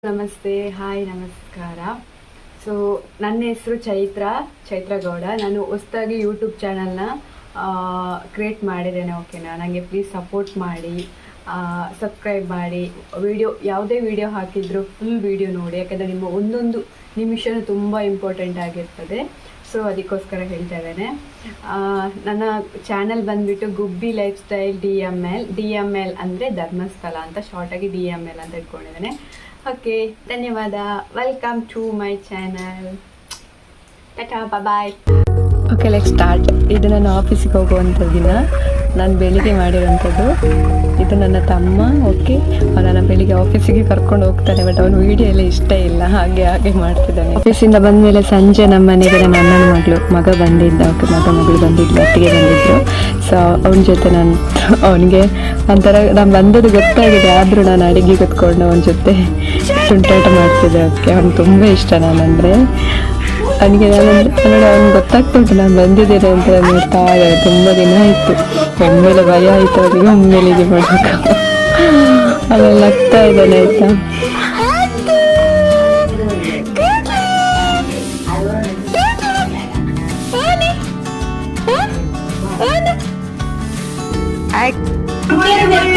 ನಮಸ್ತೆ, ಹಾಯ್, ನಮಸ್ಕಾರ. ಸೊ ನನ್ನ ಹೆಸರು ಚೈತ್ರ ಗೌಡ. ನಾನು ಹೊಸದಾಗಿ ಯೂಟ್ಯೂಬ್ ಚಾನಲ್ನ ಕ್ರಿಯೇಟ್ ಮಾಡಿದ್ದೇನೆ. ಓಕೆನಾ? ನನಗೆ ಪ್ಲೀಸ್ ಸಪೋರ್ಟ್ ಮಾಡಿ, ಸಬ್ಸ್ಕ್ರೈಬ್ ಮಾಡಿ. ಯಾವುದೇ ವಿಡಿಯೋ ಹಾಕಿದ್ರು ಫುಲ್ ವಿಡಿಯೋ ನೋಡಿ, ಯಾಕಂದರೆ ನಿಮ್ಮ ಒಂದೊಂದು ನಿಮಿಷನೂ ತುಂಬ ಇಂಪಾರ್ಟೆಂಟ್ ಆಗಿರ್ತದೆ. ಸೊ ಅದಕ್ಕೋಸ್ಕರ ಹೇಳ್ತಾ ಇದ್ದೇನೆ. ನನ್ನ ಚಾನಲ್ ಬಂದುಬಿಟ್ಟು ಗುಬ್ಬಿ ಲೈಫ್ ಸ್ಟೈಲ್ DML ಅಂದರೆ ಧರ್ಮಸ್ಥಳ ಅಂತ, ಶಾರ್ಟಾಗಿ DML ಅಂತ ಇಟ್ಕೊಂಡಿದ್ದೇನೆ. ಓಕೆ, ಧನ್ಯವಾದ. Welcome to my channel. ಟಾಟಾ, ಬಾಯ್. Okay, let start. ಇದು ನನ್ನ ಆಫೀಸಿಗೆ ಹೋಗುವಂಥ ದಿನ. ನಾನು ಬೆಳಿಗ್ಗೆ ಮಾಡಿರೋಂಥದ್ದು. ಇದು ನನ್ನ ತಮ್ಮ. ಓಕೆ, ಅವನನ್ನು ಬೆಳಿಗ್ಗೆ ಆಫೀಸಿಗೆ ಕರ್ಕೊಂಡು ಹೋಗ್ತಾನೆ, ಬಟ್ ಅವನು ವೀಡಿಯೋ ಎಲ್ಲ ಇಷ್ಟ ಇಲ್ಲ, ಹಾಗೆ ಮಾಡ್ತಿದ್ದಾನೆ. ಆಫೀಸಿಂದ ಬಂದಮೇಲೆ ಸಂಜೆ ನಮ್ಮ ಮನೆಗೆ ನನ್ನ ಅಣ್ಣನ ಮಗ ಬಂದಿದ್ದ. ಓಕೆ, ಮಗಳು ಬಂದಿದ್ಲು, ಒಟ್ಟಿಗೆ ಬಂದಿದ್ರು. ಸೊ ಅವನ ಜೊತೆ ನಾನು ಅವನಿಗೆ ಒಂಥರ ನಾನು ಬಂದದ್ದು ಗೊತ್ತಾಗಿದೆ, ಆದರೂ ನಾನು ಅಡಿಗೆ ಕೂತ್ಕೊಂಡು ಅವನ ಜೊತೆ ತುಂಟಾಟ ಮಾಡ್ತಿದ್ದೆ. ಓಕೆ, ಅವ್ನಿಗೆ ತುಂಬ ಇಷ್ಟ ನಾನಂದರೆ. ಅವನಿಗೆ ಅವ್ನಿಗೆ ಗೊತ್ತಾಗ್ತುಂಟು ನಾನು ಬಂದಿದ್ದೇನೆ ಅಂತ. ನೋಡ್ತಾ ತುಂಬ ದಿನ ಆಯಿತು. ಒಮ್ಮೆಲೆ ಭಯ ಆಯಿತು ಅವನಿಗೆ, ಒಮ್ಮೆಲೆ ಇದು ಮಾಡಬೇಕು ಅವೆಲ್ಲ ಆಗ್ತಾ ಇದ್ದಾನೆ. ಆಯಿತಾ,